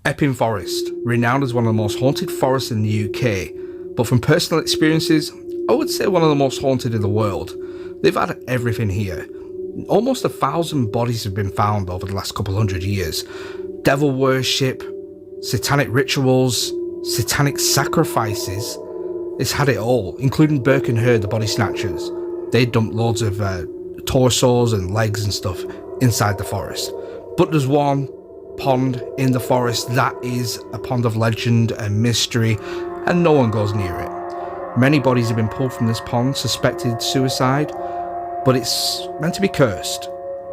Epping Forest, renowned as one of the most haunted forests in the UK, but from personal experiences, I would say one of the most haunted in the world. They've had everything here. Almost 1,000 bodies have been found over the last couple hundred years. Devil worship, satanic rituals, satanic sacrifices. It's had it all, including Burke and Hurd, the body snatchers. They dumped loads of torsos and legs and stuff inside the forest. But there's one pond in the forest that is a pond of legend and mystery, and no one goes near it. Many bodies have been pulled from this pond, suspected suicide, but it's meant to be cursed.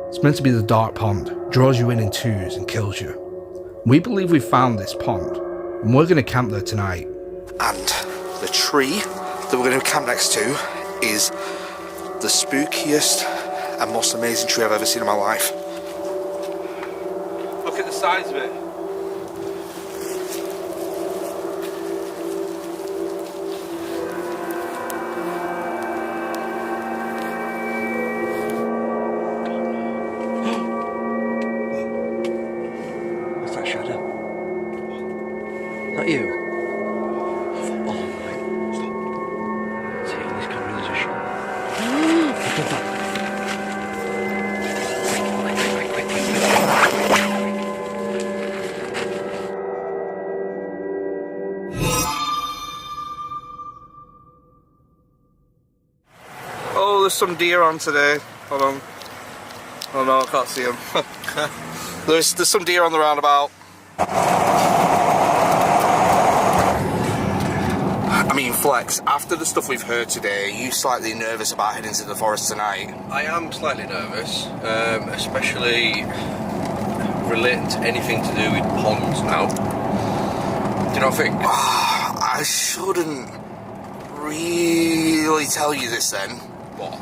It's meant to be the dark pond, draws you in twos and kills you. We believe we've found this pond, and we're going to camp there tonight. And the tree that we're going to camp next to is the spookiest and most amazing tree I've ever seen in my life. Look at the size of it. What's that shadow? Not you? Oh, there's some deer on today. Hold on. Oh no, I can't see them. there's some deer on the roundabout. I mean, Flex, after the stuff we've heard today, are you slightly nervous about heading to the forest tonight? I am slightly nervous, especially relating to anything to do with ponds now. Do you not think? I shouldn't really tell you this then. What?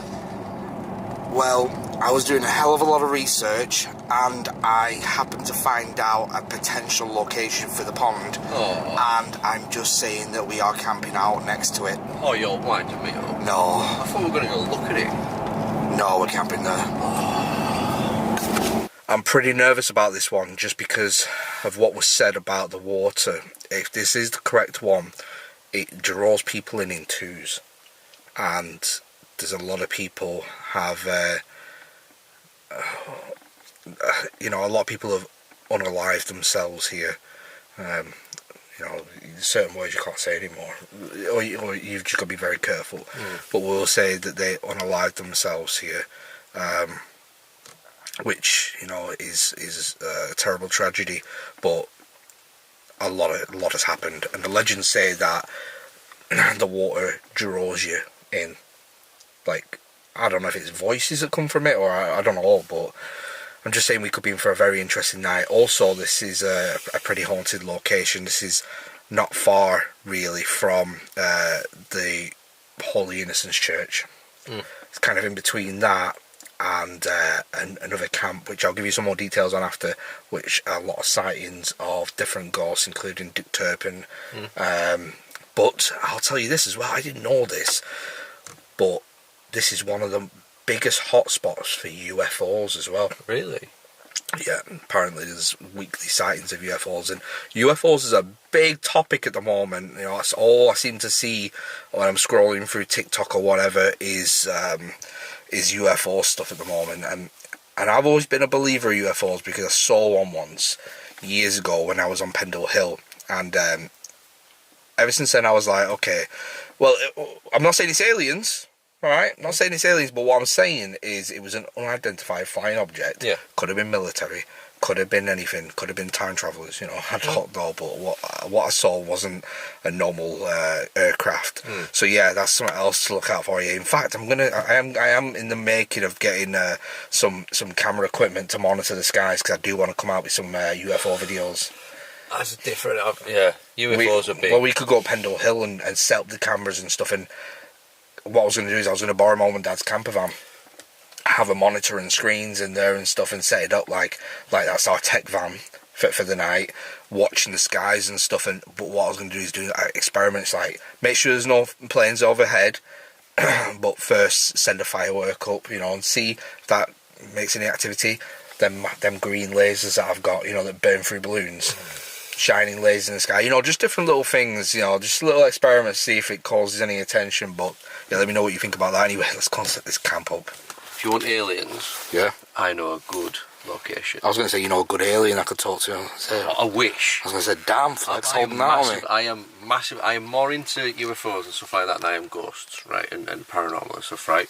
Well, I was doing a hell of a lot of research and I happened to find out a potential location for the pond. Oh. And I'm just saying that we are camping out next to it. Oh, you're winding me up. No. I thought we were going to go look at it. No, we're camping there. I'm pretty nervous about this one just because of what was said about the water. If this is the correct one, it draws people in twos. And there's a lot of people have, a lot of people have unalived themselves here. Certain words you can't say anymore, or you've just got to be very careful. But we'll say that they unalived themselves here, which is a terrible tragedy. But a lot has happened, and the legends say that the water draws you in. Like, I don't know if it's voices that come from it, or I don't know, but I'm just saying we could be in for a very interesting night. Also, this is a pretty haunted location. This is not far, really, from the Holy Innocents Church. It's kind of in between that and another camp, which I'll give you some more details on after, which are a lot of sightings of different ghosts, including Dick Turpin. But I'll tell you this as well, I didn't know this, but this is one of the biggest hotspots for UFOs as well. Really? Yeah, apparently there's weekly sightings of UFOs, and UFOs is a big topic at the moment. That's all I seem to see when I'm scrolling through TikTok or whatever is UFO stuff at the moment. And I've always been a believer of UFOs because I saw one once years ago when I was on Pendle Hill, and ever since then I was like, okay, well, I'm not saying it's aliens. Alright, I'm not saying it's aliens, but what I'm saying is it was an unidentified flying object. Yeah. Could have been military, could have been anything, could have been time travellers, I don't know, but what I saw wasn't a normal aircraft. So yeah, that's something else to look out for you. In fact, I am in the making of getting some camera equipment to monitor the skies, because I do want to come out with some UFO videos. That's different. Yeah, UFOs are big. Well, we could go up Pendle Hill and set up the cameras and stuff, and what I was going to do is I was going to borrow Mum and Dad's camper van, have a monitor and screens in there and stuff, and set it up like that's our tech van for the night, watching the skies and stuff. But what I was going to do is do experiments, like make sure there's no planes overhead, but first send a firework up, and see if that makes any activity. Them green lasers that I've got, that burn through balloons. shining lasers in the sky. You know, just different little things. You know, just little experiments, see if it causes any attention. But yeah, let me know what you think about that. Anyway, let's go and set this camp up. If you want aliens, Yeah. I know a good location. I was going to say, you know, a good alien I could talk to. I wish. I was going to say, damn, Flex, holding that on me. I am massive. I am more into UFOs and stuff like that than I am ghosts, right, and paranormal and stuff, right.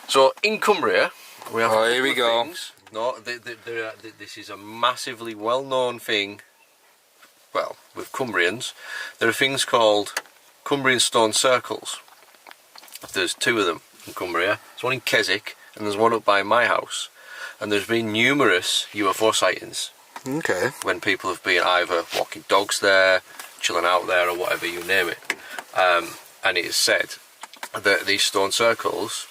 So in Cumbria, we have. Oh, here we go. Things. No, this is a massively well-known thing. Well, with Cumbrians, there are things called Cumbrian stone circles. There's 2 of them in Cumbria. There's one in Keswick and there's one up by my house. And there's been numerous UFO sightings. Okay. When people have been either walking dogs there, chilling out there, or whatever, you name it. And it is said that these stone circles,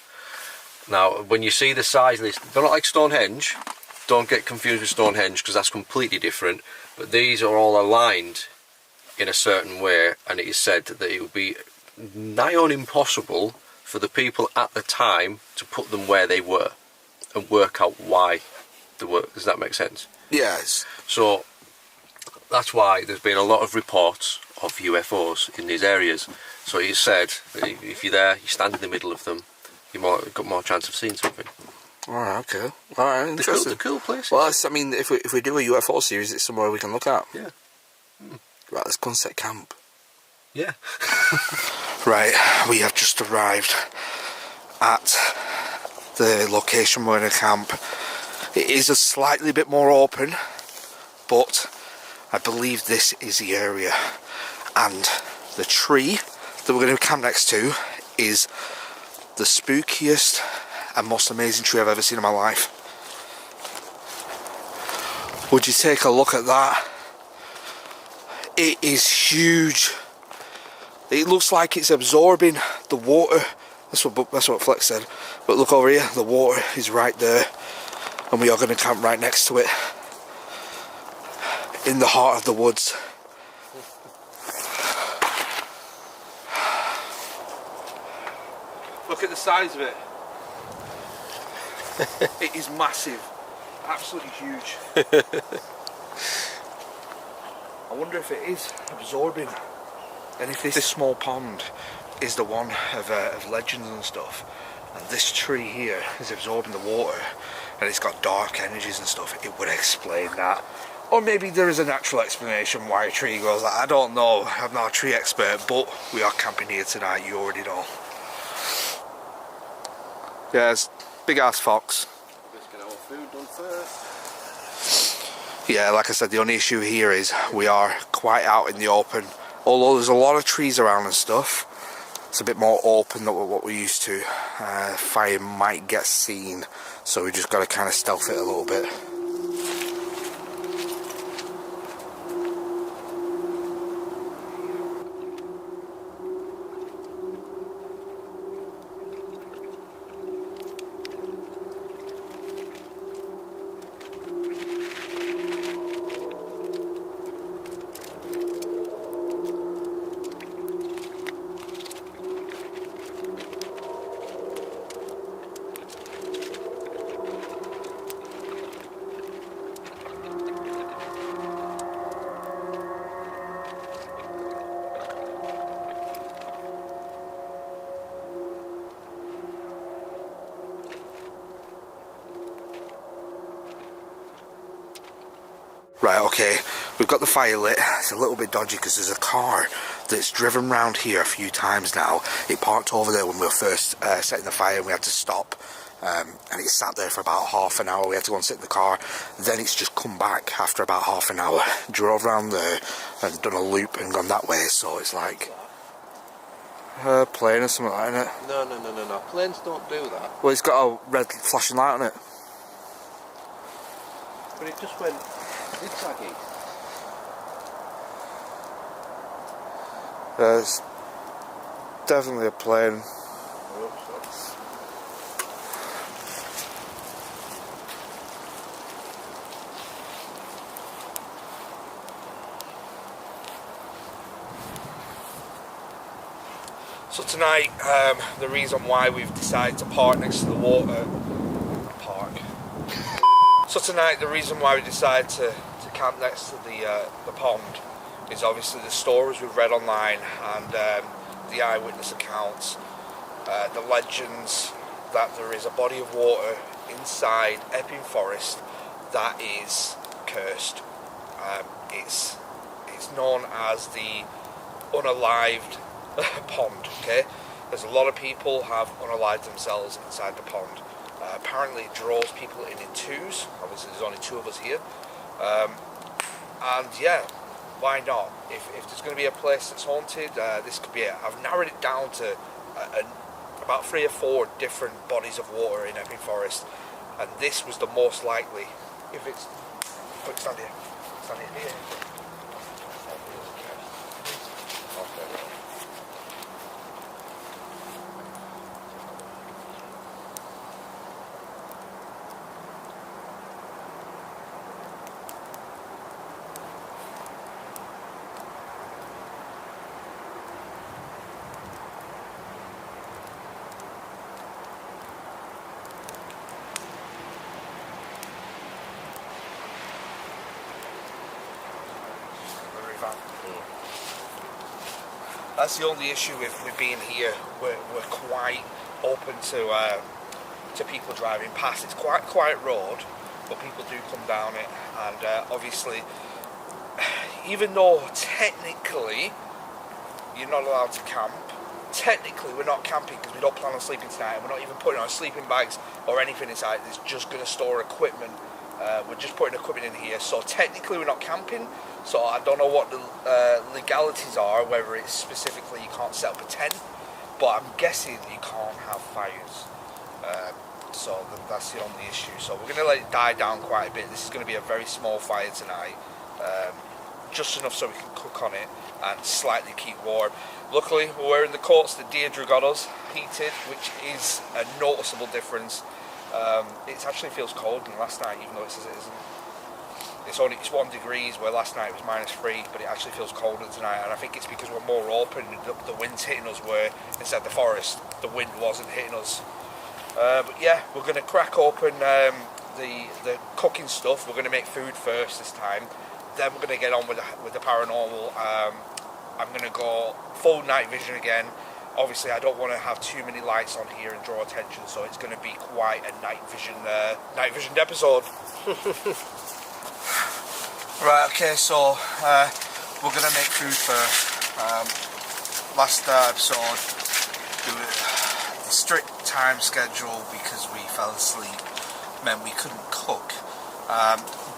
now when you see the size of these, they're not like Stonehenge. Don't get confused with Stonehenge because that's completely different. But these are all aligned in a certain way, and it is said that it would be nigh on impossible for the people at the time to put them where they were and work out why they were. Does that make sense? Yes. So that's why there's been a lot of reports of UFOs in these areas. So it's said that if you're there, you stand in the middle of them, you've got more chance of seeing something. Alright, okay. Alright, interesting. The cool places. Well, I mean, if we do a UFO series, it's somewhere we can look at. Yeah. Right, let's go and set camp. Yeah. Right, we have just arrived at the location we're going to camp. It is a slightly bit more open, but I believe this is the area. And the tree that we're going to camp next to is the spookiest and most amazing tree I've ever seen in my life. Would you take a look at that? It is huge. It looks like it's absorbing the water. That's what Flex said. But look over here, the water is right there, and we are going to camp right next to it, in the heart of the woods. Look at the size of it. It is massive, absolutely huge. I wonder if it is absorbing, and if this small pond is the one of legends and stuff, and this tree here is absorbing the water, and it's got dark energies and stuff, it would explain that. Or maybe there is a natural explanation why a tree grows like that. I don't know, I'm not a tree expert, but we are camping here tonight, you already know. Yeah, it's big ass fox. Let's get our food done first. Yeah, like I said, the only issue here is we are quite out in the open. Although there's a lot of trees around and stuff, it's a bit more open than what we're used to. Fire might get seen, so we just got to kind of stealth it a little bit. Right, okay, we've got the fire lit. It's a little bit dodgy because there's a car that's driven round here a few times now. It parked over there when we were first setting the fire, and we had to stop. And it sat there for about half an hour. We had to go and sit in the car. Then it's just come back after about half an hour. Drove around there and done a loop and gone that way. So it's like a plane or something like that, isn't it? No. Planes don't do that. Well, it's got a red flashing light on it. But it just went zigzaggy. It's definitely a plane. I hope so. So tonight, the reason why we've decided to park next to the water So tonight, the reason why we decided to camp next to the pond is obviously the stories we've read online and the eyewitness accounts, the legends that there is a body of water inside Epping Forest that is cursed. It's known as the unalived pond. Okay, there's a lot of people have unalived themselves inside the pond. Apparently it draws people in twos. Obviously there's only 2 of us here, and yeah, why not? If there's going to be a place that's haunted, this could be it. I've narrowed it down to about 3 or 4 different bodies of water in Epping Forest, and this was the most likely. If it's, quick, stand here. That's the only issue with being here. We're quite open to people driving past. It's quite a quiet road, but people do come down it, and obviously, even though technically you're not allowed to camp, technically we're not camping because we don't plan on sleeping tonight, and we're not even putting on sleeping bags or anything inside. It's just going to store equipment. We're just putting equipment in here, so technically we're not camping. So I don't know what the legalities are, whether it's specifically you can't set up a tent, but I'm guessing you can't have fires. So that's the only issue. So we're going to let it die down quite a bit. This is going to be a very small fire tonight, just enough so we can cook on it and slightly keep warm. Luckily we're wearing the coats that Deirdre got us, heated, which is a noticeable difference. It actually feels colder than last night, even though it says it isn't. It's 1 degree, where last night it was -3, but it actually feels colder tonight, and I think it's because we're more open. The wind's hitting us, where inside the forest the wind wasn't hitting us. But yeah, we're going to crack open the cooking stuff. We're going to make food first this time, then we're going to get on with the paranormal. I'm going to go full night vision again. Obviously I don't want to have too many lights on here and draw attention, so it's going to be quite a night vision episode. Right, okay, so we're going to make food first. Last episode, the strict time schedule because we fell asleep meant we couldn't cook.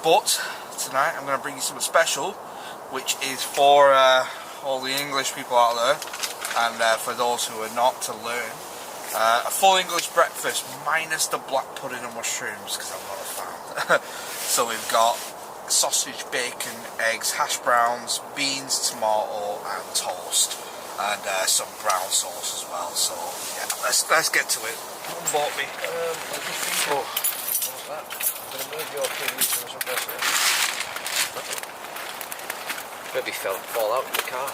But tonight I'm going to bring you something special, which is for all the English people out there, and for those who are not, to learn. A full English breakfast minus the black pudding and mushrooms, because I'm not a fan. So we've got sausage, bacon, eggs, hash browns, beans, tomato and toast, and some brown sauce as well. So yeah, let's get to it. Mum bought me. I just think, what was that? I'm going to move your thing to some recipe. Maybe fall out in the car.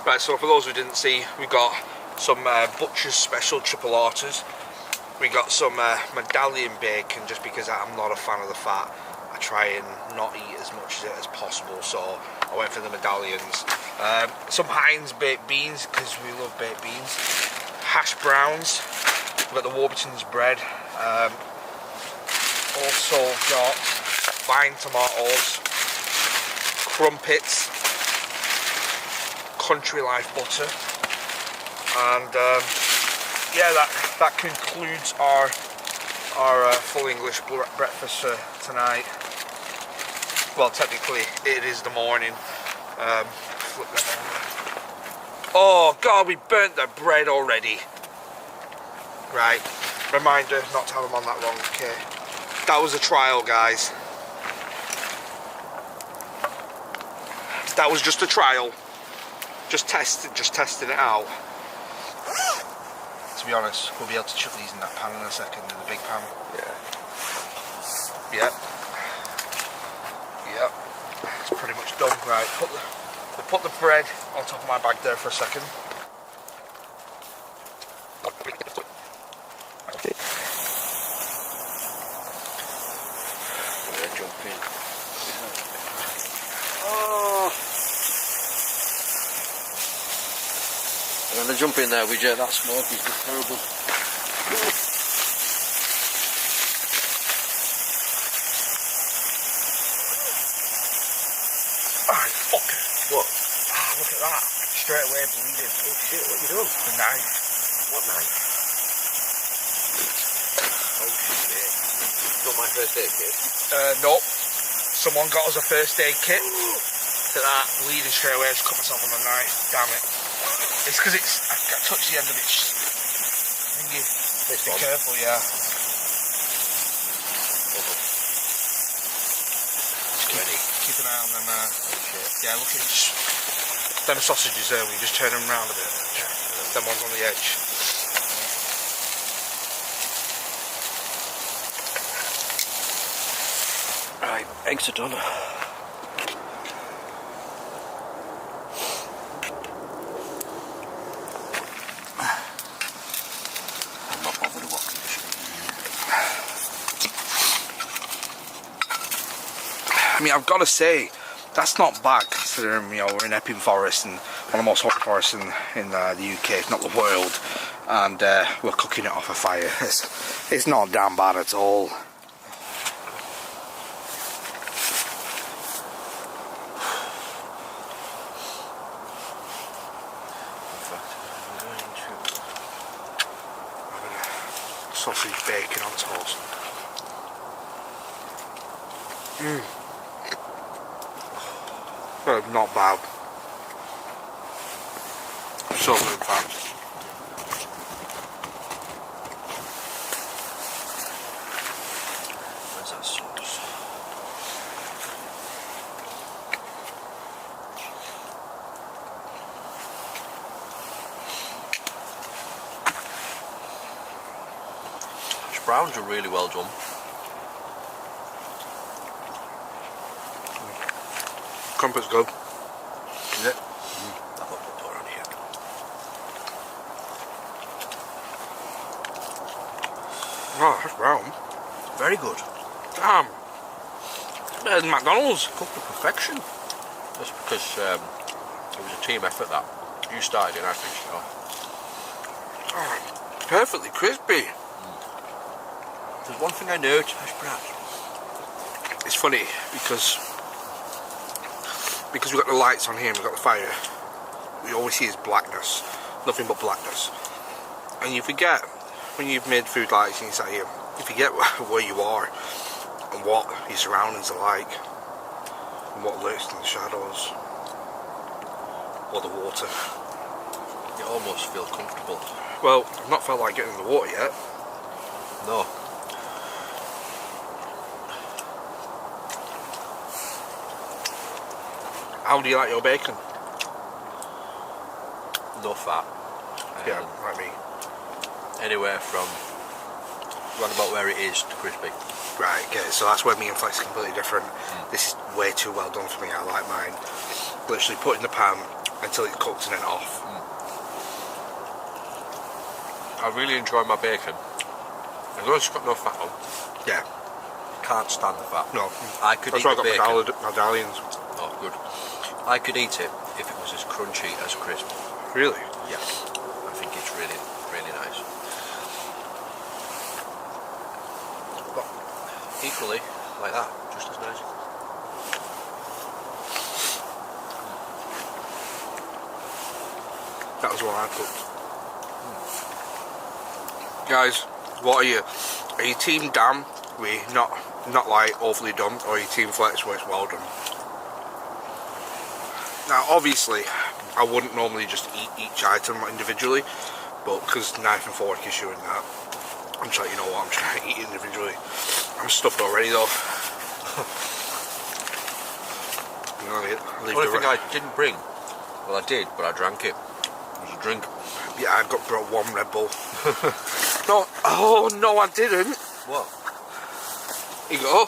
Right, so for those who didn't see, we got some Butcher's Special Triple Arters. We got some medallion bacon, just because I'm not a fan of the fat. I try and not eat as much of it as possible, so I went for the medallions. Some Heinz baked beans, because we love baked beans. Hash browns. We've got the Warburton's bread. Also got vine tomatoes, crumpets, Country Life butter, and yeah, that concludes our full English breakfast for tonight. Well, technically it is the morning. Flip that over. Oh god, we burnt the bread already. Right, reminder not to have them on that long. Okay, that was a trial, guys. That was just a trial. Just testing it out. To be honest, we'll be able to chuck these in that pan in a second, in the big pan. Yeah. Yep. It's pretty much done. Right, we'll put the bread on top of my bag there for a second. jump in. Oh! And when I jump in there, that smoke is just terrible. Alright, fuck. What? Ah, look at that. Straight away bleeding. Oh shit, what you doing? The knife. What knife? Oh shit. Not my first aid kit. Nope. Someone got us a first aid kit. Look at that, bleeding straight away. I just cut myself on the knife. Damn it. It's because I touched the end of it. Thingy. Be careful, yeah. Ready. Keep an eye on them. Yeah, look at them sausages there. We just turn them around a bit. Them ones on the edge. Right, eggs are done. I'm not bothered what condition. I mean, I've got to say, that's not bad considering, you know, we're in Epping Forest and one of the most hot forests in the UK, if not the world, and we're cooking it off a fire. It's not damn bad at all. Sausage bacon on toast. Not bad. So good, in fact. Where's that sauce? These browns are really well done. Crumpet's good. Is it? I've got to put on here. Oh, that's brown. Very good. Damn. It's better than McDonald's. Cooked to perfection. That's because it was a team effort that. You started it and I finished it off. Oh, perfectly crispy. There's one thing I noticed, Brad. It's funny because we've got the lights on here and we've got the fire. We always see is blackness. Nothing but blackness. And you forget, when you've made food like this and you sat here, you forget where you are and what your surroundings are like and what lurks in the shadows or the water. You almost feel comfortable. Well, I've not felt like getting in the water yet. No. How do you like your bacon? No fat. Yeah, like me. Anywhere from round about where it is to crispy. Right, okay, so that's where me and Flex are completely different. This is way too well done for me, I like mine. Literally put in the pan until it's cooked and then off. I really enjoy my bacon. As long as it's got no fat on. Yeah. Can't stand the fat. No. I could That's eat why I the got bacon. medallions. Oh, good. I could eat it if it was as crunchy as crisp. Really? Yeah. I think it's really, really nice. But equally, like that, just as nice. That was what I cooked. Guys, what are you? Are you team damn, we not like awfully done, or are you team Flex where it's well done? Now obviously I wouldn't normally just eat each item individually, but because knife and fork issue and that, I'm trying, you know what, I'm trying to eat individually. I'm stuffed already though. You know, The only thing I didn't bring, well I did, but I drank it. It was a drink. Yeah, I brought one Red Bull. No, oh no I didn't. What? Here you go.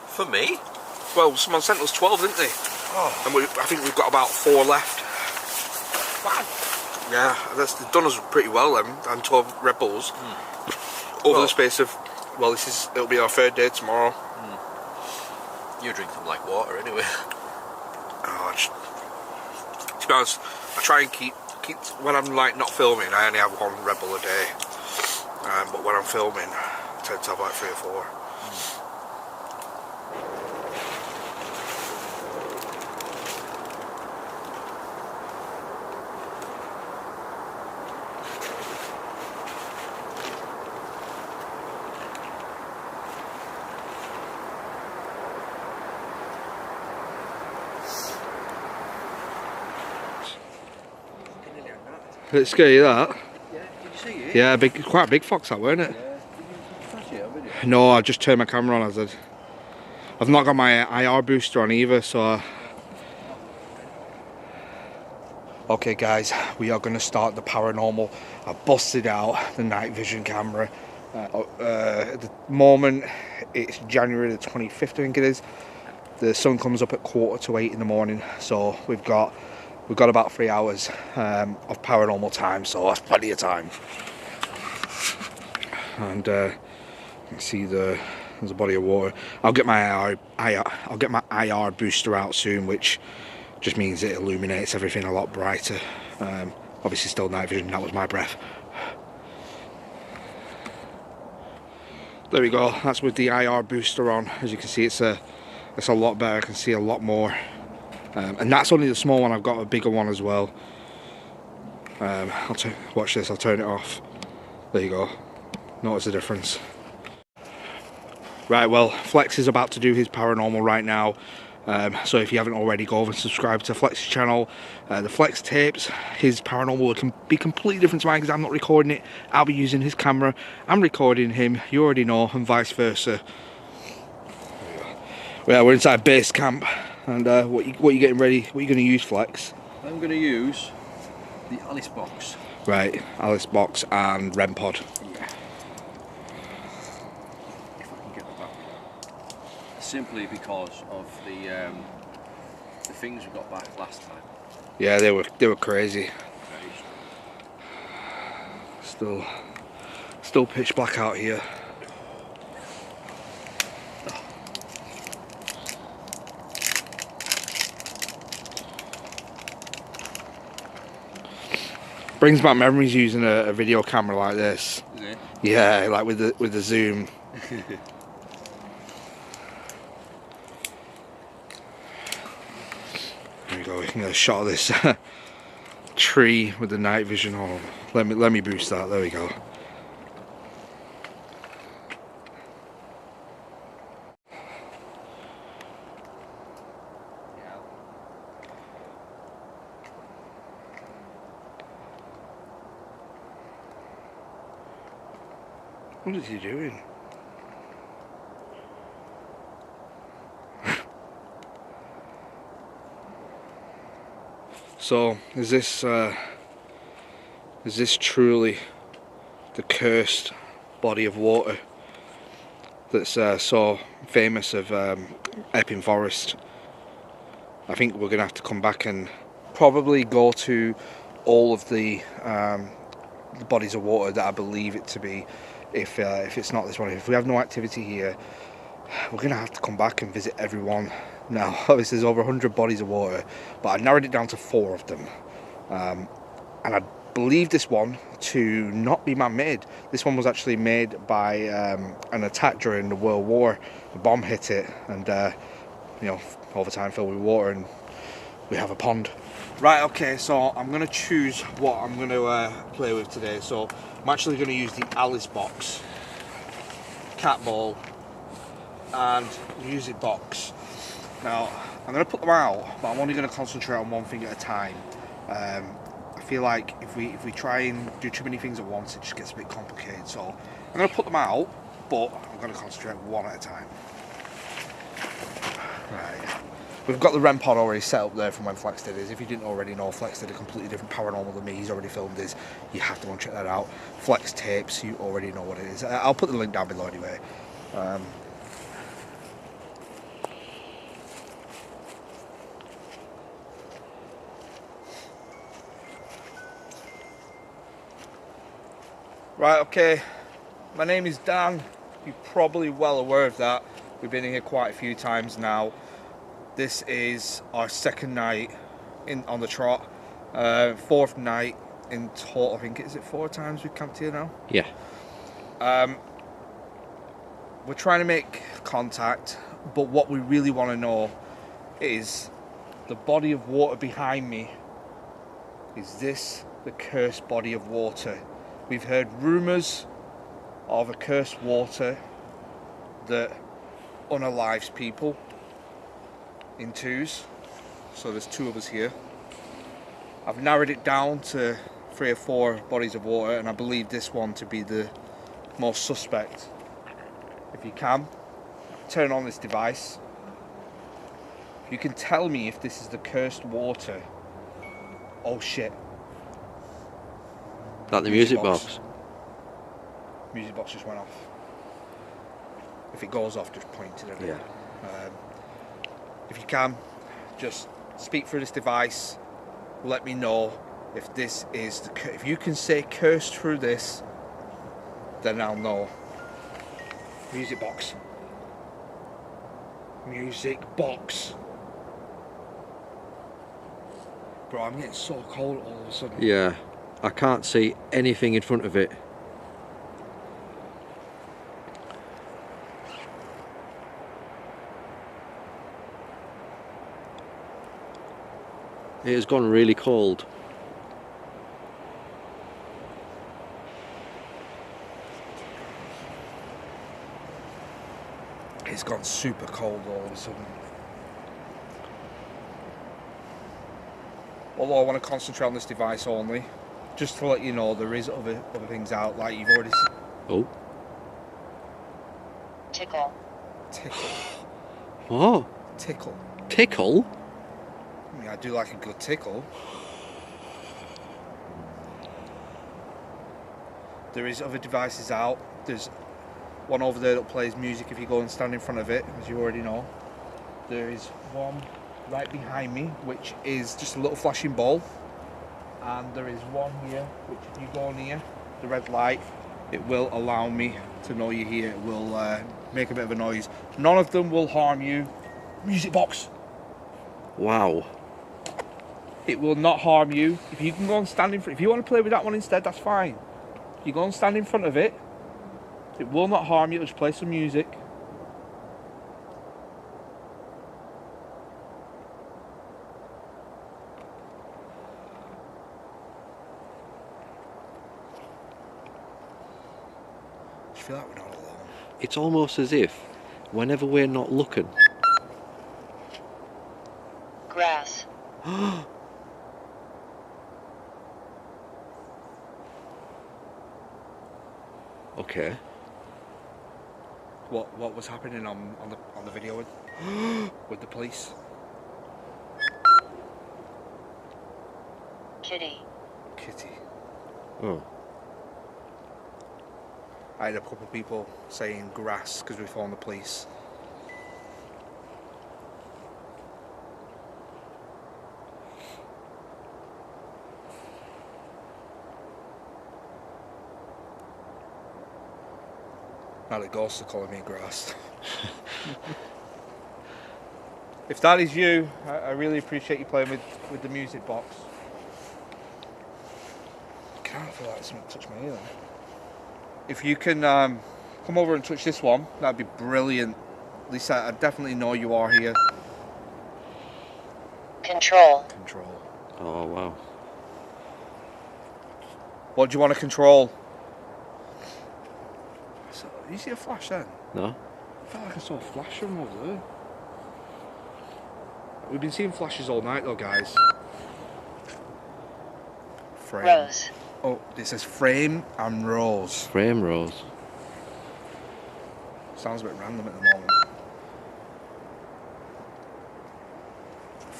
For me? Well, someone sent us 12, didn't they? Oh. And I think we've got about 4 left. Wow. Yeah, they've done us pretty well then, and 12 Red Bulls. Over the space of, well, it'll be our 3rd day tomorrow. You drink them like water anyway. Oh, to be honest, I try and keep when I'm like not filming, I only have one Red Bull a day. But when I'm filming, I tend to have like 3 or 4. Did it scare you, that? Yeah, did you see it? Yeah, quite a big fox that, weren't it? Yeah. Did you catch it on video? No, I just turned my camera on as I've not got my IR booster on either, so... Okay guys, we are going to start the paranormal. I busted out the night vision camera. At the moment, it's January the 25th, I think it is. The sun comes up at 7:45 in the morning, so we've got about 3 hours of paranormal time, so that's plenty of time. And you can see there's a body of water. I'll get my IR booster out soon, which just means it illuminates everything a lot brighter. Obviously still night vision, that was my breath. There we go, that's with the IR booster on. As you can see, it's a lot better, I can see a lot more. And that's only the small one, I've got a bigger one as well. Watch this, I'll turn it off. There you go, notice the difference. Right, well, Flex is about to do his paranormal right now. So if you haven't already, go over and subscribe to Flex's channel. The Flex tapes, his paranormal can be completely different to mine because I'm not recording it. I'll be using his camera, I'm recording him, you already know, and vice versa. Yeah, we're inside base camp, and what you getting ready? What are you going to use, Flex? I'm going to use the Alice box. Right, Alice box and REM pod. Yeah. If I can get the back. Simply because of the things we got back last time. Yeah, they were crazy. Still pitch black out here. Brings back memories using a video camera like this. Is it? Yeah, like with the zoom. There we go. We can get a shot of this tree with the night vision on. Let me boost that. There we go. What is he doing? So, is this truly the cursed body of water that's so famous of Epping Forest? I think we're gonna have to come back and probably go to all of the bodies of water that I believe it to be. If it's not this one, if we have no activity here, we're gonna have to come back and visit everyone. Now, obviously, there's over 100 bodies of water, but I narrowed it down to 4 of them, and I believe this one to not be man-made. This one was actually made by an attack during the World War. A bomb hit it, and you know, over time filled with water, and we have a pond. Right, okay, so I'm going to choose what I'm going to play with today. So I'm actually going to use the Alice box, cat ball, and music box. Now, I'm going to put them out, but I'm only going to concentrate on one thing at a time. I feel like if we try and do too many things at once, it just gets a bit complicated. So I'm going to put them out, but I'm going to concentrate one at a time. Right. We've got the REM pod already set up there from when Flex did his. If you didn't already know, Flex did a completely different paranormal than me. He's already filmed his. You have to go and check that out. Flex tapes, you already know what it is. I'll put the link down below anyway. Right, okay. My name is Dan. You're probably well aware of that. We've been here quite a few times now. This is our second night on the trot. Fourth night in total. I think, is it 4 times we've camped here now? Yeah. We're trying to make contact, but what we really want to know is the body of water behind me. Is this the cursed body of water? We've heard rumours of a cursed water that unalives people in twos. So there's 2 of us here. I've narrowed it down to 3 or 4 bodies of water, and I believe this one to be the most suspect. If you can, turn on this device. If you can tell me if this is the cursed water. Oh shit. That the music box? Music box just went off. If it goes off, just point it at it. Yeah. If you can, just speak through this device. Let me know if this is the. If you can say cursed through this, then I'll know. Music box. Music box. Bro, I'm getting so cold all of a sudden. Yeah. I can't see anything in front of it. It has gone really cold. It's gone super cold all of a sudden. Although I want to concentrate on this device only, just to let you know there is other things out, like you've already seen. Oh. Tickle. Tickle. What? Tickle. Tickle? I mean, I do like a good tickle. There is other devices out. There's one over there that plays music if you go and stand in front of it, as you already know. There is one right behind me, which is just a little flashing ball. And there is one here, which if you go near the red light, it will allow me to know you're here. It will make a bit of a noise. None of them will harm you. Music box. Wow. It will not harm you. If you can go and stand in front, if you want to play with that one instead, that's fine. You go and stand in front of it. It will not harm you. Just play some music. I feel like we're not alone. It's almost as if whenever we're not looking. Grass. Okay. What was happening on the video with the police? Kitty. Kitty. Oh. I had a couple of people saying grass because we phoned the police. Now the ghosts are calling me grass. If that is you, I really appreciate you playing with the music box. I can't feel like something touched my ear there. If you can come over and touch this one, that'd be brilliant. At least I definitely know you are here. Control. Control. Oh, wow. What do you want to control? So, you see a flash then? No? I felt like I saw a flash from over there. We've been seeing flashes all night though, guys. Frame. Rose. Oh, it says frame and rose. Frame rose. Sounds a bit random at the moment.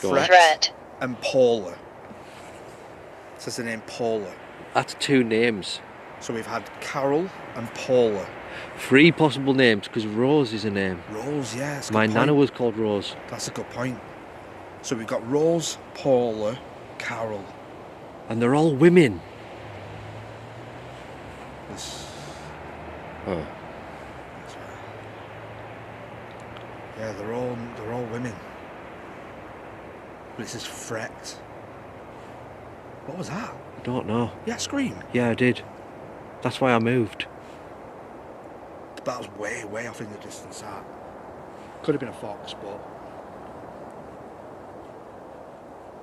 Go on. Threat. And Paula. It says the name Paula. That's 2 names. So we've had Carol and Paula. 3 possible names, because Rose is a name. Rose, yeah. That's a My good nana point. was called Rose. That's a good point. So we've got Rose, Paula, Carol. And they're all women. This, Oh. Yeah, they're all women. But it says fret. What was that? I don't know. Yeah, scream. Yeah, I did. That's why I moved. But that was way, way off in the distance, that. Could have been a fox, but...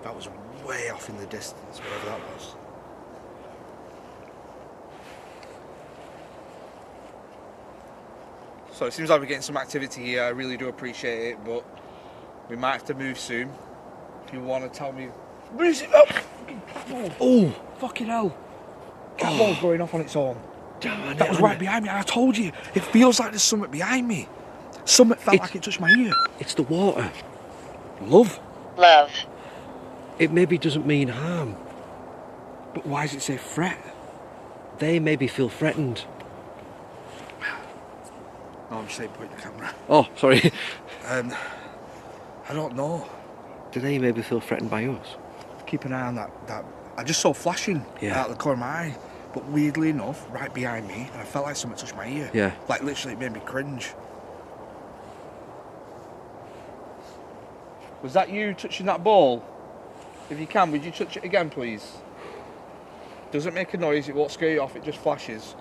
that was way off in the distance, whatever that was. So it seems like we're getting some activity here. I really do appreciate it, but we might have to move soon. If you want to tell me... Where's it? Oh, fucking hell. Cat ball's going off on its own. Damn, That was right behind me. I told you. It feels like there's something behind me. Something felt like it touched my ear. It's the water. Love. Love. It maybe doesn't mean harm. But why does it say fret? They maybe feel threatened. No, I'm just saying point the camera. Oh, sorry. I don't know. Do they maybe feel threatened by us? Keep an eye on that. I just saw flashing out of the corner of my eye. But weirdly enough, right behind me, and I felt like something touched my ear. Yeah. Like literally it made me cringe. Was that you touching that ball? If you can, would you touch it again, please? Doesn't make a noise, it won't scare you off, it just flashes.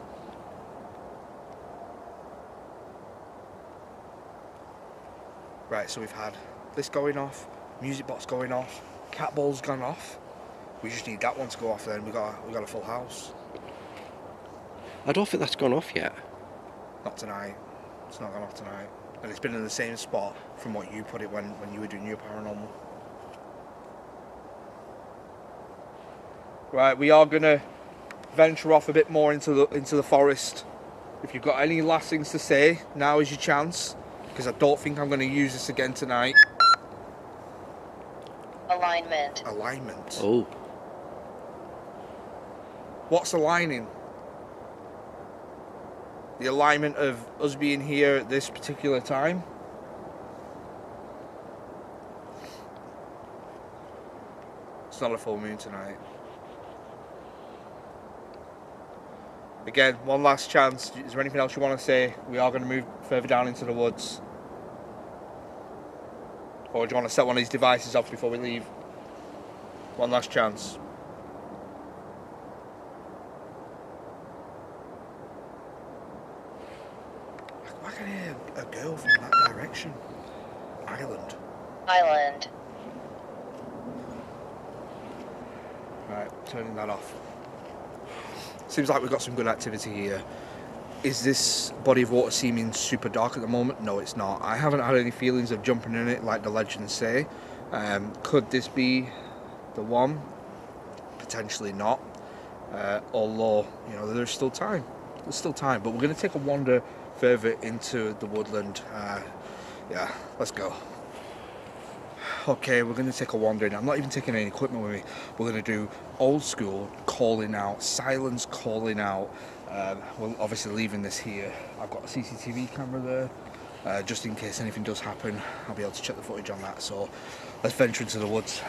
Right, so we've had this going off, music box going off, cat ball's gone off. We just need that one to go off, then we got a full house. I don't think that's gone off yet. Not tonight. It's not gone off tonight. And it's been in the same spot from what you put it when you were doing your paranormal. Right, we are gonna venture off a bit more into the forest. If you've got any last things to say, now is your chance. Because I don't think I'm gonna use this again tonight. Alignment. Alignment. Oh. What's aligning? The alignment of us being here at this particular time. It's not a full moon tonight. Again, one last chance. Is there anything else you want to say? We are going to move further down into the woods. Or do you want to set one of these devices off before we leave? One last chance. I can hear a girl from that direction. Island. Island. Right, turning that off. Seems like we've got some good activity here. Is this body of water seeming super dark at the moment? No, it's not. I haven't had any feelings of jumping in it like the legends say. Could this be the one? Potentially not. Although, you know, there's still time. There's still time. But we're going to take a wander further into the woodland. Yeah, let's go. Okay, we're going to take a wander in. I'm not even taking any equipment with me. We're going to do old school calling out, silence calling out. We're obviously leaving this here. I've got a CCTV camera there. Just in case anything does happen, I'll be able to check the footage on that. So let's venture into the woods.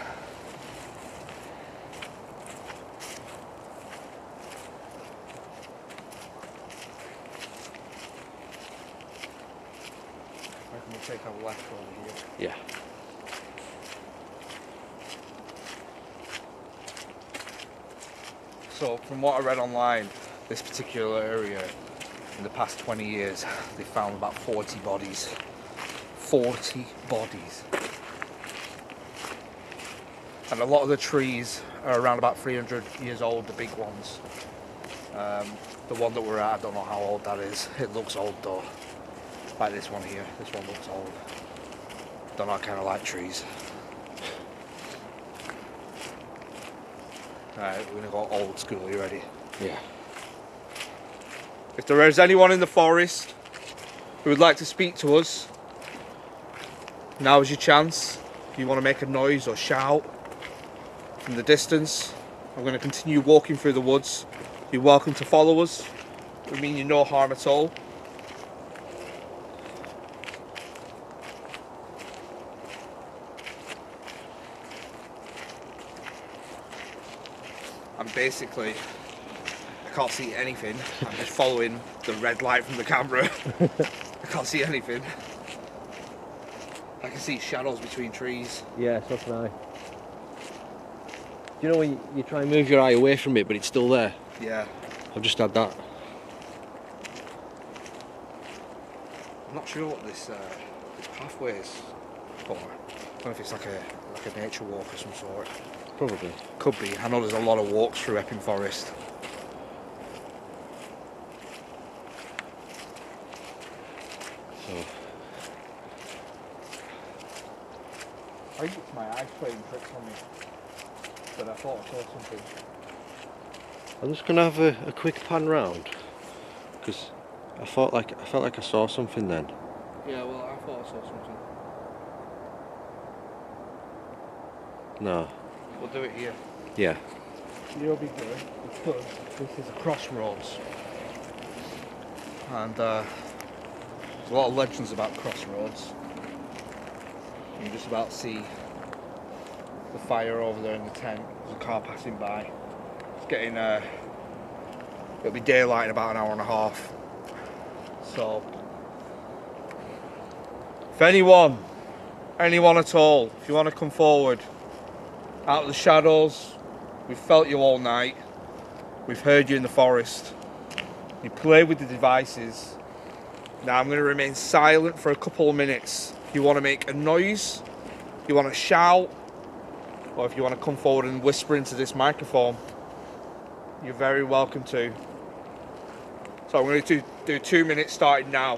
I reckon we'll take our left over here. Yeah. So from what I read online, this particular area, in the past 20 years, they found about 40 bodies. 40 bodies. And a lot of the trees are around about 300 years old, the big ones. The one that we're at, I don't know how old that is. It looks old though. Like this one here, this one looks old. Don't know, I kind of like trees. Alright, we're gonna go old school, you ready? Yeah. If there is anyone in the forest who would like to speak to us, now is your chance. If you want to make a noise or shout from the distance, I'm going to continue walking through the woods. You're welcome to follow us. We mean you no harm at all. I'm basically, I can't see anything. I'm just following the red light from the camera. I can't see anything. I can see shadows between trees. Yeah, so can I. Do you know when you try and move your eye away from it, but it's still there? Yeah. I've just had that. I'm not sure what this pathway is for. I don't know if it's like a nature walk of some sort. Probably. Could be. I know there's a lot of walks through Epping Forest. So, I think it's my eyes playing tricks on me. But I thought I saw something. I'm just gonna have a quick pan round because I felt like I saw something then. Yeah, well, I thought I saw something. No. We'll do it here. Yeah. You'll be good because this is a crossroads. And there's a lot of legends about crossroads. You can just about see the fire over there in the tent. There's a car passing by. It's getting it'll be daylight in about an hour and a half. So if anyone at all, if you want to come forward out of the shadows, we've felt you all night. We've heard you in the forest. You play with the devices. Now I'm going to remain silent for a couple of minutes. If you want to make a noise, if you want to shout, or if you want to come forward and whisper into this microphone, you're very welcome to. So I'm going to do 2 minutes starting now.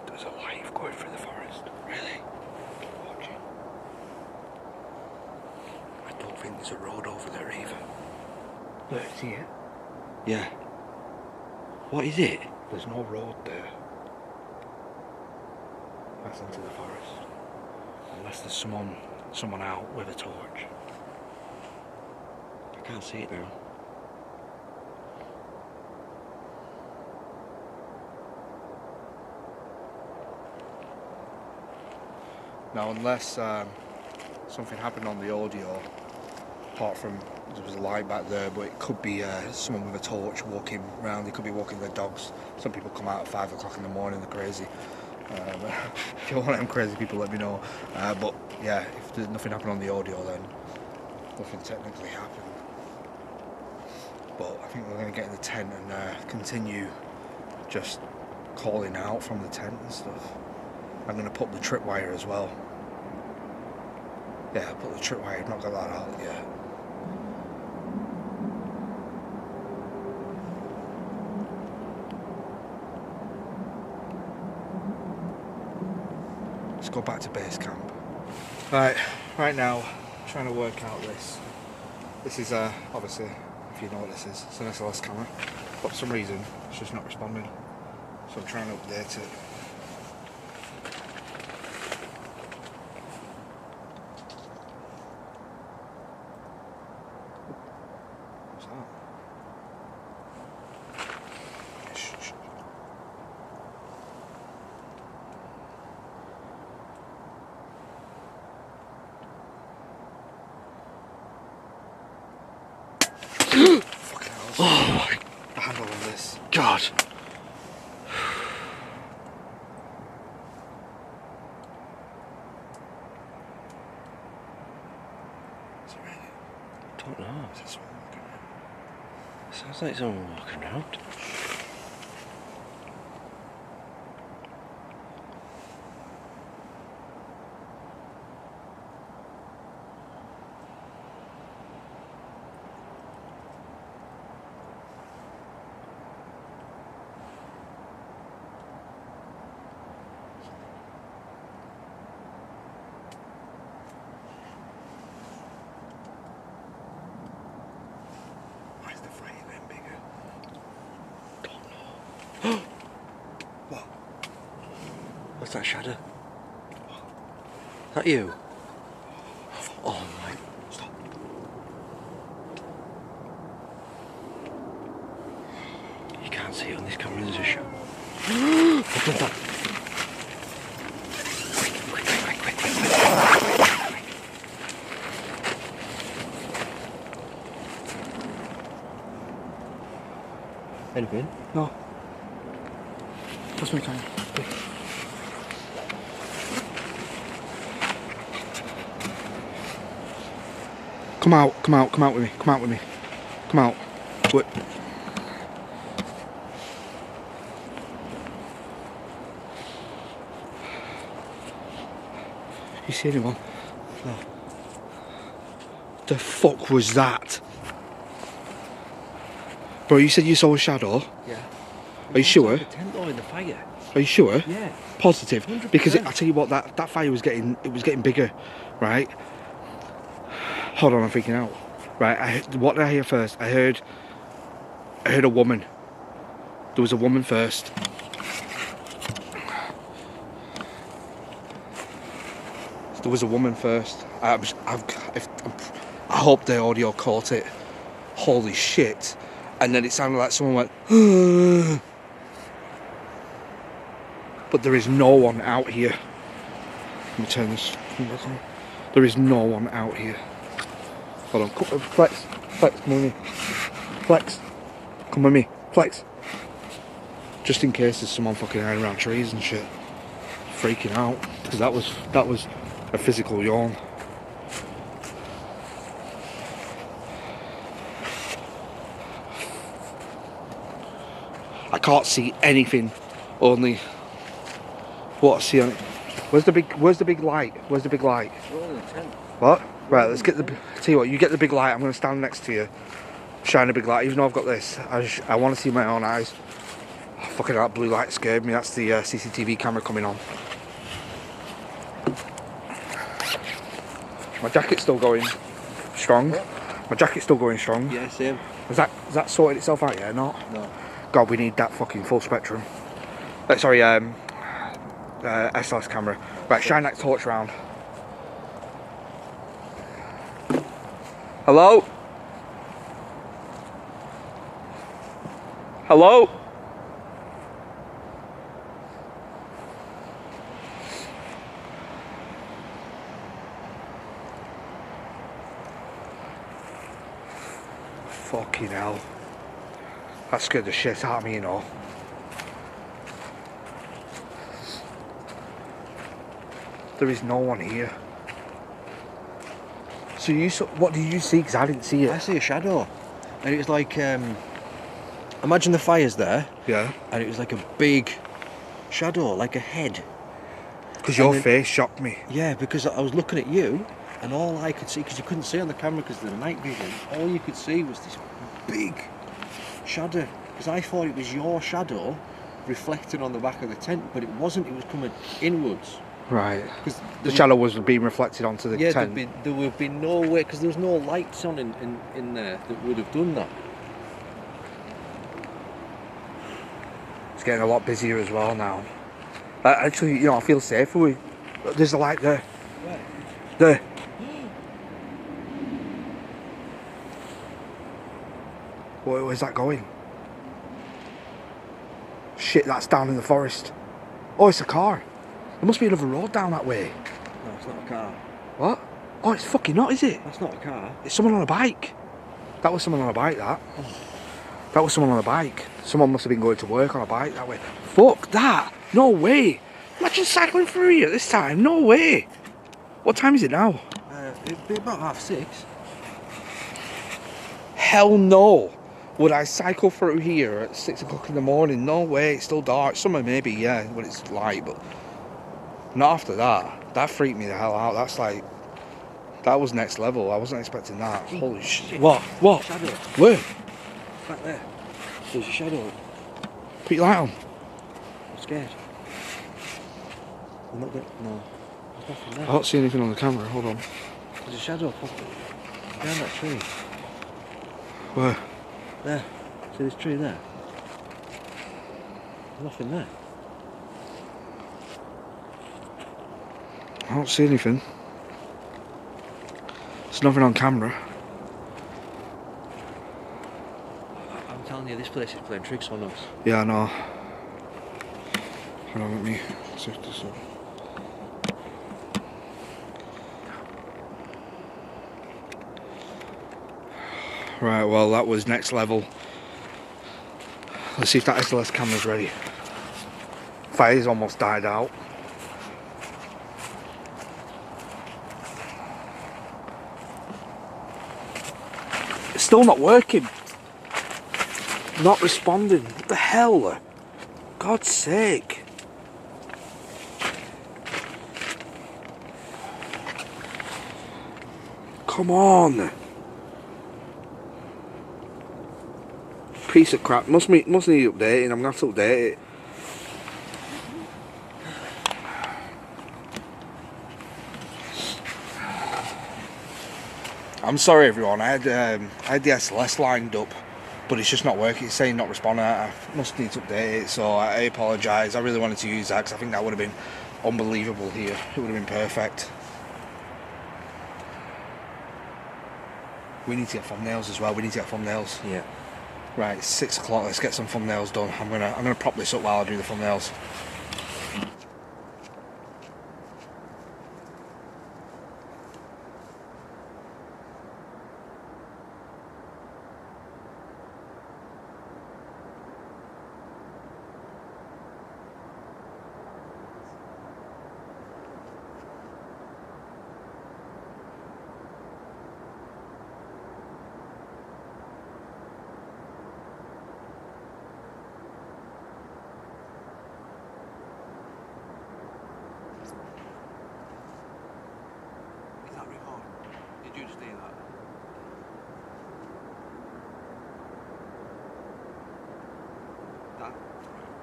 There's a light going through the forest. Really? Keep watching. I don't think there's a road over there either. Look, see it? Yeah. What is it? There's no road there. That's into the forest. Unless there's someone out with a torch. I can't see it now. Now, unless something happened on the audio, apart from there was a light back there, but it could be someone with a torch walking around. They could be walking their dogs. Some people come out at 5 o'clock in the morning, they're crazy. If you're one of them crazy people, let me know. But yeah, if there's nothing happened on the audio, then nothing technically happened. But I think we're going to get in the tent and continue just calling out from the tent and stuff. I'm going to put the tripwire as well. Yeah, put the tripwire, I've not got that out yet. Let's go back to base camp. Right now, I'm trying to work out this. This is obviously, if you know what this is, it's an SLS camera, but for some reason it's just not responding. So I'm trying to update it. What's that? Shh. Fucking hell. Oh my The handle on this. God. Is it raining? I don't know. Is it someone walking around? Sounds like someone walking around. What's that shadow? Is that you? Oh my. Stop. You can't see it on this camera, there's a shadow. Anything? No. Trust me, can you? Come out, come out, come out with me, come out with me. Come out. Wait. You see anyone? No. The fuck was that? Bro, you said you saw a shadow? Yeah. Are you sure? The tent though in the fire. Are you sure? Yeah. Positive? 100%. Because I tell you what, that fire was getting bigger, right? Hold on, I'm freaking out. Right, what did I hear first? I heard a woman. There was a woman first. There was a woman first. I hope the audio caught it. Holy shit. And then it sounded like someone went, but there is no one out here. Let me turn this back on. There is no one out here. Hold on, Flex, come with me. Flex, come with me. Flex. Just in case there's someone fucking hiding around trees and shit. Freaking out. Because that was a physical yawn. I can't see anything, only what I see on it. Where's the big light? Where's the big light? We're all in the tent. What? Right, let's get the. Tell you what, you get the big light. I'm going to stand next to you, shine a big light. Even though I've got this, I want to see my own eyes. Oh, fucking that blue light scared me. That's the CCTV camera coming on. My jacket's still going strong. What? My jacket's still going strong. Yeah, same. Has that sorted itself out yet? Not. No. God, we need that fucking full spectrum. Sorry, SLS camera. Right, shine that torch round. Hello? Hello? Fucking hell. That scared the shit out of me, you know. There is no one here. So what did you see? Because I didn't see I it. see a shadow. And it was like, imagine the fire's there. Yeah. And it was like a big shadow, like a head. Because your then- face shocked me. Yeah, because I was looking at you, and all I could see, because you couldn't see on the camera because of the night vision, all you could see was this big shadow. Because I thought it was your shadow reflecting on the back of the tent, but it wasn't. It was coming inwards. Right. Because The shadow was being reflected onto the yeah, tent. there would be no way, because there was no lights on in there that would have done that. It's getting a lot busier as well now. Actually, you know, I feel safer. There's a light there. Right. There. Where's that going? Shit, that's down in the forest. Oh, it's a car. There must be another road down that way. No, it's not a car. What? Oh, it's fucking not, is it? That's not a car. It's someone on a bike. That was someone on a bike, that. That was someone on a bike. Someone must have been going to work on a bike that way. Fuck that! No way! Imagine cycling through here at this time. No way! What time is it now? It'd be about 6:30. Hell no! Would I cycle through here at 6 o'clock in the morning? No way, it's still dark. Summer maybe, yeah, when it's light, but not after that. That freaked me the hell out. That's like, that was next level. I wasn't expecting that. Holy shit. What? What? Shadow. Where? Back there. There's a shadow. Put your light on. I'm scared. I'm not going. No. There's nothing there. I don't see anything on the camera, hold on. There's a shadow popping behind that tree. Where? There. See this tree there? There's nothing there. I don't see anything. There's nothing on camera. I'm telling you, this place is playing tricks on us. Yeah, I know. Hold on, let me set this up. Right, well, that was next level. Let's see if that SLS camera's ready. Fire's almost died out. It's still not working. Not responding. What the hell? God's sake. Come on. Piece of crap. Must need updating. I'm gonna have to update it. I'm sorry everyone, I had the SLS lined up, but it's just not working. It's saying not responding. I must need to update it, so I apologise. I really wanted to use that because I think that would have been unbelievable here. It would have been perfect. We need to get thumbnails as well. We need to get thumbnails. Yeah. Right, it's 6 o'clock. Let's get some thumbnails done. I'm gonna prop this up while I do the thumbnails.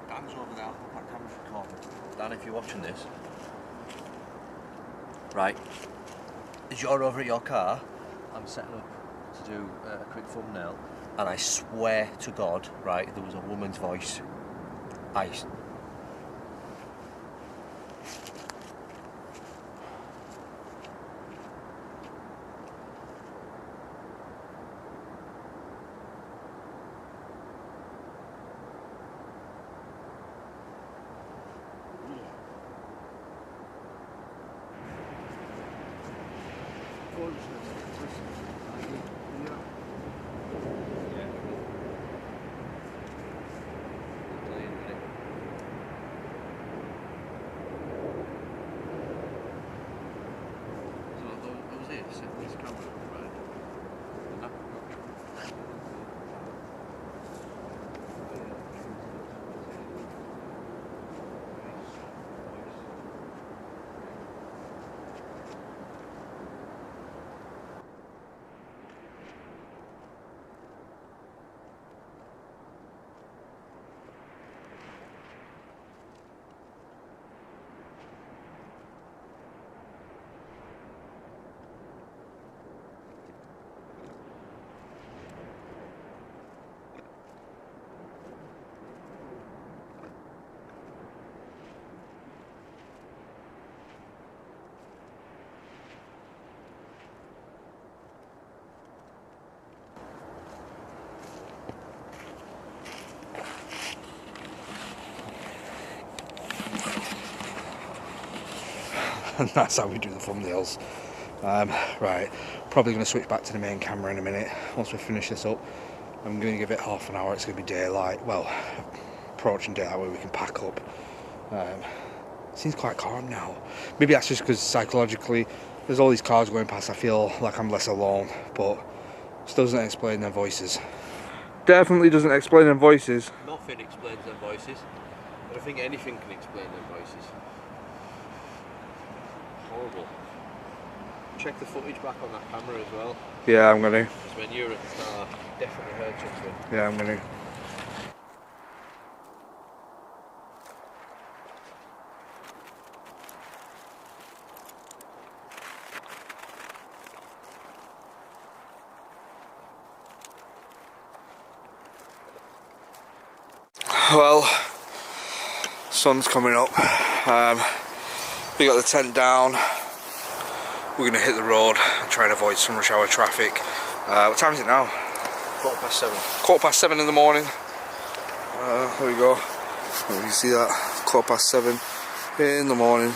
Dan's over there. I hope that camera's recording. Dan, if you're watching this, right, as you're over at your car, I'm setting up to do a quick thumbnail, and I swear to God, right, there was a woman's voice. And that's how we do the thumbnails. Right, probably going to switch back to the main camera in a minute once we finish this up. I'm going to give it half an hour. It's going to be daylight, well, approaching daylight where we can pack up. Seems quite calm now. Maybe that's just because psychologically there's all these cars going past. I feel like I'm less alone, but still doesn't explain their voices. Definitely doesn't explain their voices. Nothing explains their voices. I don't think anything can explain their voices. Horrible. Check the footage back on that camera as well. Yeah, I'm gonna. Because when you're at the start, definitely heard something. Yeah, I'm gonna. Well, sun's coming up. We got the tent down. we're going to hit the road and try and avoid some rush hour traffic. What time is it now? 7:15. 7:15 in the morning. There we go. You can see that, 7:15 in the morning.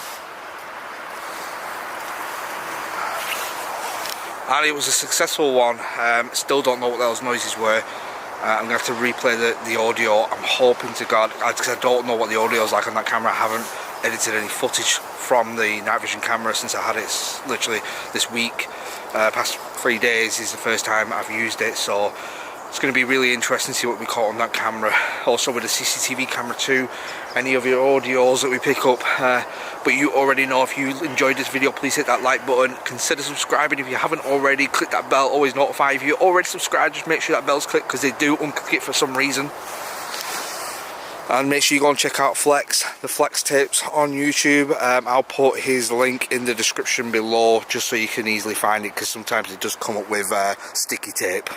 And it was a successful one. Still don't know what those noises were. I'm going to have to replay the audio. I'm hoping to God, because I don't know what the audio is like on that camera. I haven't edited any footage from the night vision camera since I had it literally this week. Past 3 days is the first time I've used it, so it's going to be really interesting to see what we caught on that camera. Also with the CCTV camera too, any of your audios that we pick up. But you already know, if you enjoyed this video, please hit that like button. Consider subscribing if you haven't already. Click that bell, always notify. If you're already subscribed, just make sure that bell's clicked, because they do unclick it for some reason. And make sure you go and check out Flex, the Flex Tapes on YouTube. I'll put his link in the description below, just so you can easily find it, because sometimes it does come up with sticky tape.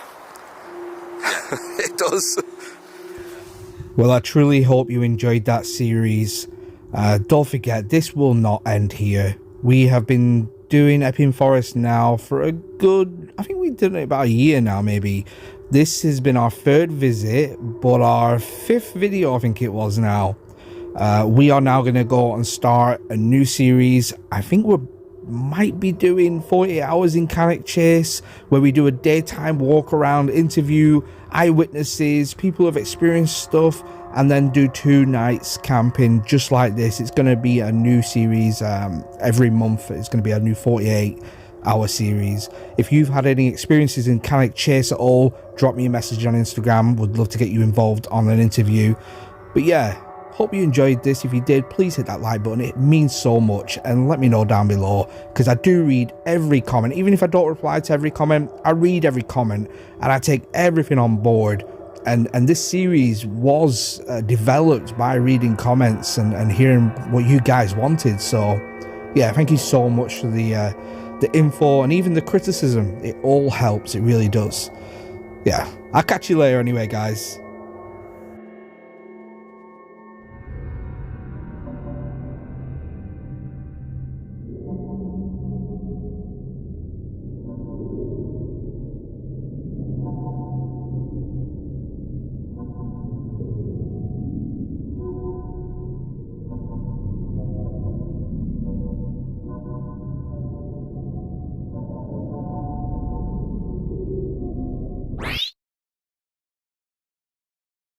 It does. Well, I truly hope you enjoyed that series. Don't forget, this will not end here. We have been doing Epping Forest now for a good, I think we've done it about a year now, maybe. This has been our 3rd visit, but our 5th video, I think it was now. We are now going to go and start a new series. I think we might be doing 48 hours in Cannock Chase, where we do a daytime walk around, interview eyewitnesses, people who have experienced stuff, and then do 2 nights camping just like this. It's going to be a new series every month. It's going to be a new 48-hour series. If you've had any experiences in Cannock Chase at all, drop me a message on Instagram. Would love to get you involved on an interview. But yeah, hope you enjoyed this. If you did, please hit that like button. It means so much, and let me know down below, because I do read every comment. Even if I don't reply to every comment, I read every comment and I take everything on board. And this series was developed by reading comments and hearing what you guys wanted. So yeah, thank you so much for the info and even the criticism. It all helps, it really does. Yeah, I'll catch you later anyway, guys.